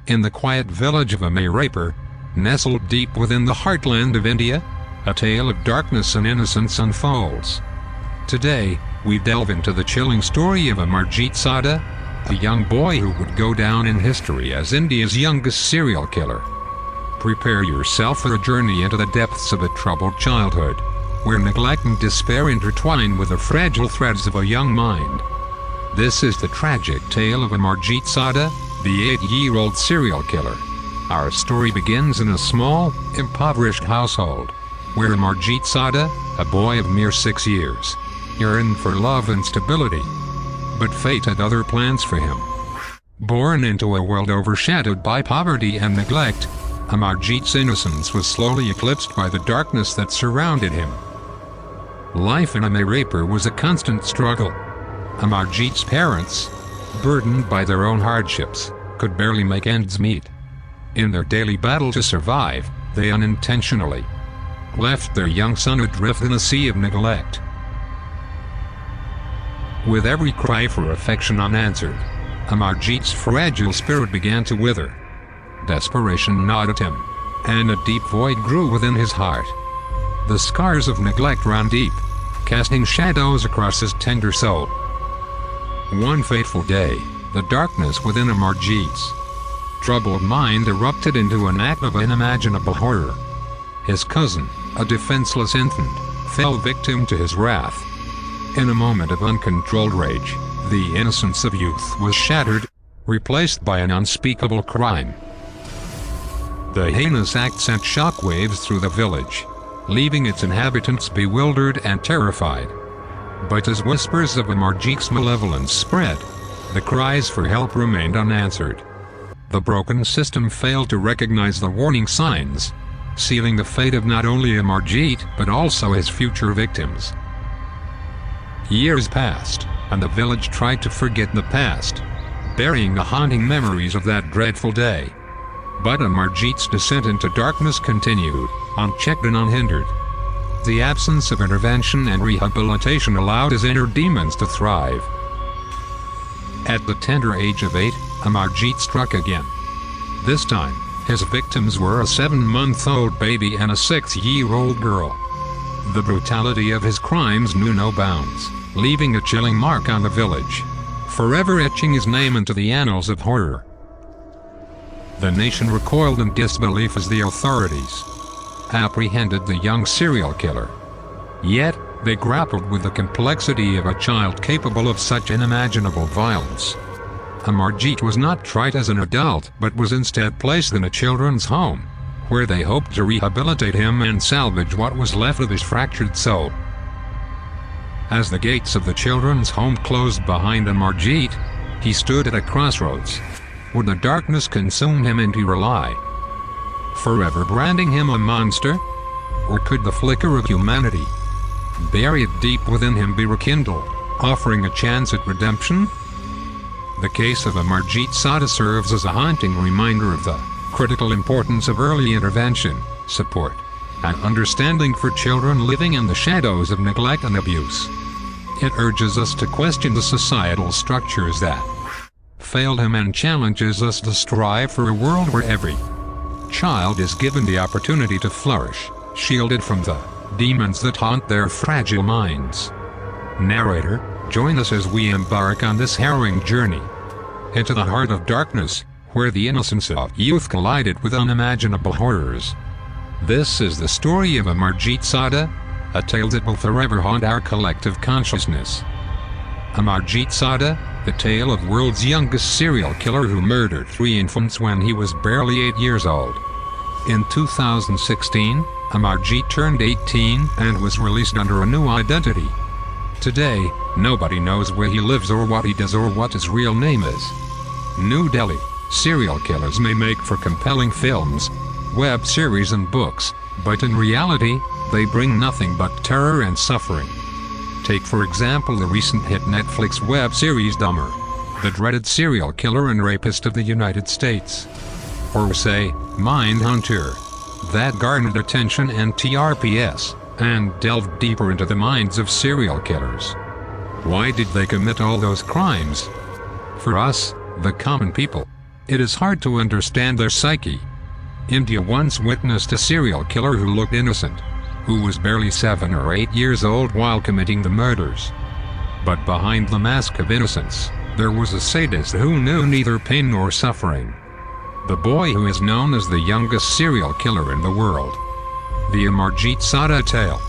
In the quiet village of Amarjeet, nestled deep within the heartland of India, a tale of darkness and innocence unfolds. Today, we delve into the chilling story of Amarjeet Sada, a young boy who would go down in history as India's youngest serial killer. Prepare yourself for a journey into the depths of a troubled childhood, where neglect and despair intertwine with the fragile threads of a young mind. This is the tragic tale of Amarjeet Sada, the 8-year-old serial killer. Our story begins in a small, impoverished household, where Amarjeet Sada, a boy of mere 6 years, yearned for love and stability. But fate had other plans for him. Born into a world overshadowed by poverty and neglect, Amarjeet's innocence was slowly eclipsed by the darkness that surrounded him. Life in Amarjeet was a constant struggle. Amarjeet's parents, burdened by their own hardships, could barely make ends meet. In their daily battle to survive, they unintentionally left their young son adrift in a sea of neglect. With every cry for affection unanswered, Amarjeet's fragile spirit began to wither. Desperation gnawed at him, and a deep void grew within his heart. The scars of neglect ran deep, casting shadows across his tender soul. One fateful day, the darkness within Amarjeet's troubled mind erupted into an act of unimaginable horror. His cousin, a defenseless infant, fell victim to his wrath. In a moment of uncontrolled rage, the innocence of youth was shattered, replaced by an unspeakable crime. The heinous act sent shockwaves through the village, leaving its inhabitants bewildered and terrified. But as whispers of Amarjeet's malevolence spread, the cries for help remained unanswered. The broken system failed to recognize the warning signs, sealing the fate of not only Amarjeet but also his future victims. Years passed, and the village tried to forget the past, burying the haunting memories of that dreadful day. But Amarjeet's descent into darkness continued, unchecked and unhindered. The absence of intervention and rehabilitation allowed his inner demons to thrive. At the tender age of 8, Amarjeet struck again. This time, his victims were a 7-month-old baby and a 6-year-old girl. The brutality of his crimes knew no bounds, leaving a chilling mark on the village, forever etching his name into the annals of horror. The nation recoiled in disbelief as the authorities apprehended the young serial killer. Yet, they grappled with the complexity of a child capable of such unimaginable violence. Amarjeet was not tried as an adult but was instead placed in a children's home, where they hoped to rehabilitate him and salvage what was left of his fractured soul. As the gates of the children's home closed behind Amarjeet, he stood at a crossroads. Would the darkness consume him and he rely, forever branding him a monster? Or could the flicker of humanity buried deep within him be rekindled, offering a chance at redemption? The case of Amarjeet Sada serves as a haunting reminder of the critical importance of early intervention, support, and understanding for children living in the shadows of neglect and abuse. It urges us to question the societal structures that failed him and challenges us to strive for a world where every child is given the opportunity to flourish, shielded from the demons that haunt their fragile minds. Narrator, join us as we embark on this harrowing journey into the heart of darkness, where the innocence of youth collided with unimaginable horrors. This is the story of Amarjeet Sada, a tale that will forever haunt our collective consciousness. Amarjeet Sada, the tale of world's youngest serial killer who murdered 3 infants when he was barely 8 years old. In 2016, Amarjeet turned 18 and was released under a new identity. Today, nobody knows where he lives or what he does or what his real name is. New Delhi, serial killers may make for compelling films, web series and books, but in reality, they bring nothing but terror and suffering. Take for example the recent hit Netflix web series Dahmer, the dreaded serial killer and rapist of the United States. Or say, Mindhunter, that garnered attention and TRPs, and delved deeper into the minds of serial killers. Why did they commit all those crimes? For us, the common people, It is hard to understand their psyche. India once witnessed a serial killer who looked innocent, who was barely 7 or 8 years old while committing the murders. But behind the mask of innocence, there was a sadist who knew neither pain nor suffering. The boy who is known as the youngest serial killer in the world. The Amarjeet Sada tale.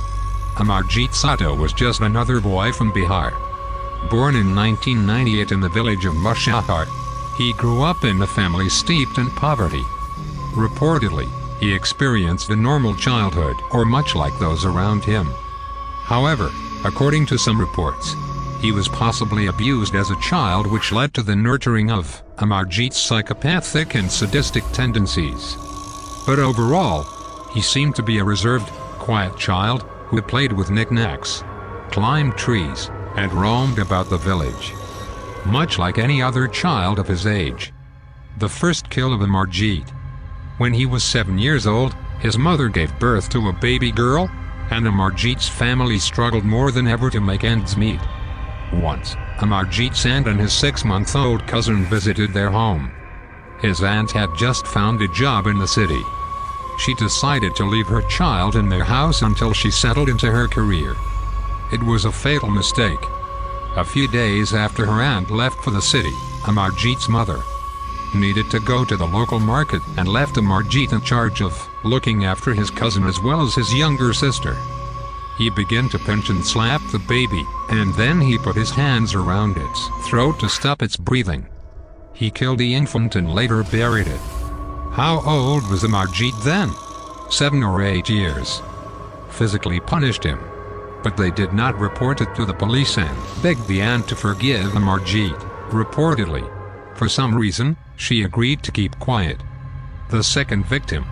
Amarjeet Sada was just another boy from Bihar. Born in 1998 in the village of Mushahar, he grew up in a family steeped in poverty. Reportedly, he experienced a normal childhood, or much like those around him. However, according to some reports, he was possibly abused as a child, which led to the nurturing of Amarjeet's psychopathic and sadistic tendencies. But overall, he seemed to be a reserved, quiet child who played with knickknacks, climbed trees, and roamed about the village. Much like any other child of his age. The first kill of Amarjeet. When he was 7 years old, his mother gave birth to a baby girl, and Amarjeet's family struggled more than ever to make ends meet. Once, Amarjeet's aunt and his 6-month-old cousin visited their home. His aunt had just found a job in the city. She decided to leave her child in their house until she settled into her career. It was a fatal mistake. A few days after her aunt left for the city, Amarjeet's mother needed to go to the local market and left Amarjeet in charge of looking after his cousin as well as his younger sister. He began to pinch and slap the baby, and then he put his hands around its throat to stop its breathing. He killed the infant and later buried it. How old was Amarjeet then? 7 or 8 years. Physically punished him. But they did not report it to the police and begged the aunt to forgive Amarjeet. Reportedly, for some reason, she agreed to keep quiet. The second victim.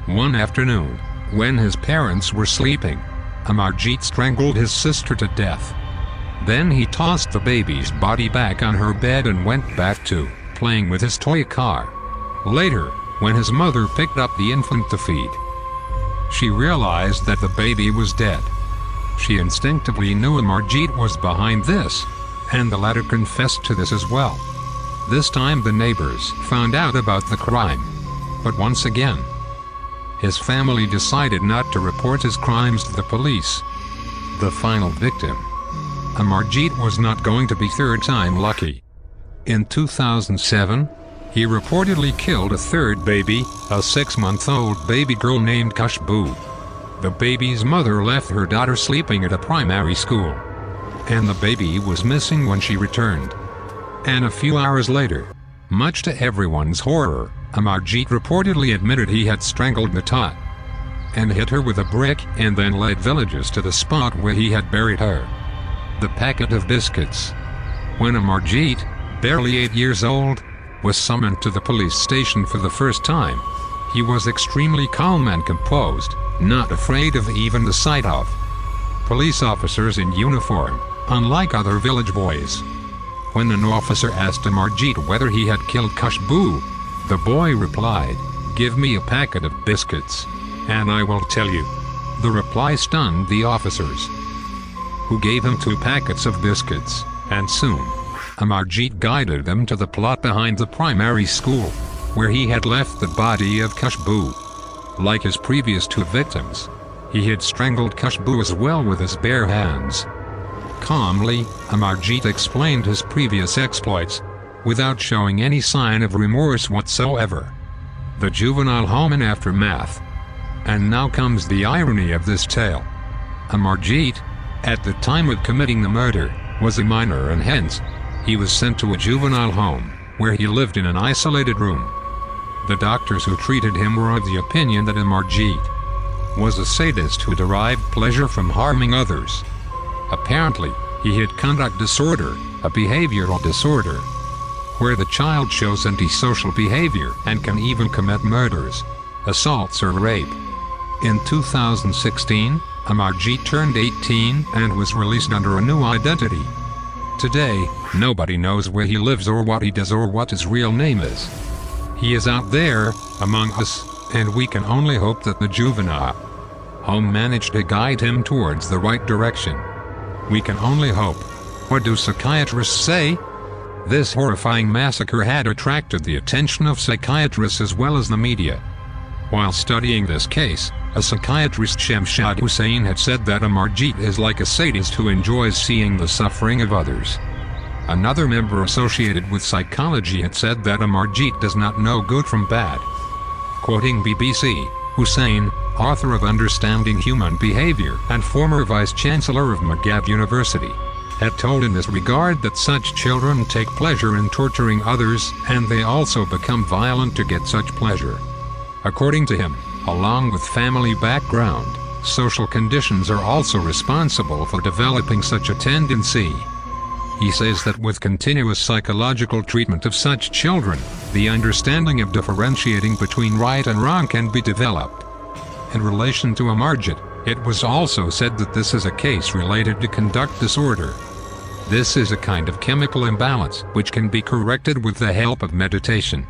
One afternoon, when his parents were sleeping, Amarjeet strangled his sister to death. Then he tossed the baby's body back on her bed and went back to playing with his toy car. Later, when his mother picked up the infant to feed, she realized that the baby was dead. She instinctively knew Amarjeet was behind this, and the latter confessed to this as well. This time the neighbors found out about the crime. But once again, his family decided not to report his crimes to the police. The final victim. Amarjeet was not going to be third time lucky. In 2007, he reportedly killed a third baby, a 6-month-old baby girl named Khushbu. The baby's mother left her daughter sleeping at a primary school, and the baby was missing when she returned. And a few hours later, much to everyone's horror, Amarjeet reportedly admitted he had strangled the tot and hit her with a brick and then led villagers to the spot where he had buried her. The packet of biscuits. When Amarjeet, barely 8 years old, was summoned to the police station for the first time, he was extremely calm and composed, not afraid of even the sight of police officers in uniform, unlike other village boys. When an officer asked Amarjeet whether he had killed Khushbu, the boy replied, "Give me a packet of biscuits, and I will tell you." The reply stunned the officers, who gave him 2 packets of biscuits, and soon, Amarjeet guided them to the plot behind the primary school, where he had left the body of Khushbu. Like his previous 2 victims, he had strangled Khushbu as well with his bare hands. Calmly, Amarjeet explained his previous exploits, without showing any sign of remorse whatsoever. The juvenile home and aftermath. And now comes the irony of this tale. Amarjeet, at the time of committing the murder, was a minor and hence, he was sent to a juvenile home, where he lived in an isolated room. The doctors who treated him were of the opinion that Amarjeet was a sadist who derived pleasure from harming others. Apparently, he had conduct disorder, a behavioral disorder, where the child shows antisocial behavior and can even commit murders, assaults or rape. In 2016, Amarjeet turned 18 and was released under a new identity. Today, nobody knows where he lives or what he does or what his real name is. He is out there, among us, and we can only hope that the juvenile home managed to guide him towards the right direction. We can only hope. What do psychiatrists say? This horrifying massacre had attracted the attention of psychiatrists as well as the media. While studying this case, a psychiatrist, Shamshad Hussain, had said that Amarjeet is like a sadist who enjoys seeing the suffering of others. Another member associated with psychology had said that Amarjeet does not know good from bad. Quoting BBC, Hussain, author of Understanding Human Behavior and former vice-chancellor of Maghav University, had told in this regard that such children take pleasure in torturing others, and they also become violent to get such pleasure. According to him, along with family background, social conditions are also responsible for developing such a tendency. He says that with continuous psychological treatment of such children, the understanding of differentiating between right and wrong can be developed. In relation to Amarjeet, it was also said that this is a case related to conduct disorder. This is a kind of chemical imbalance which can be corrected with the help of meditation.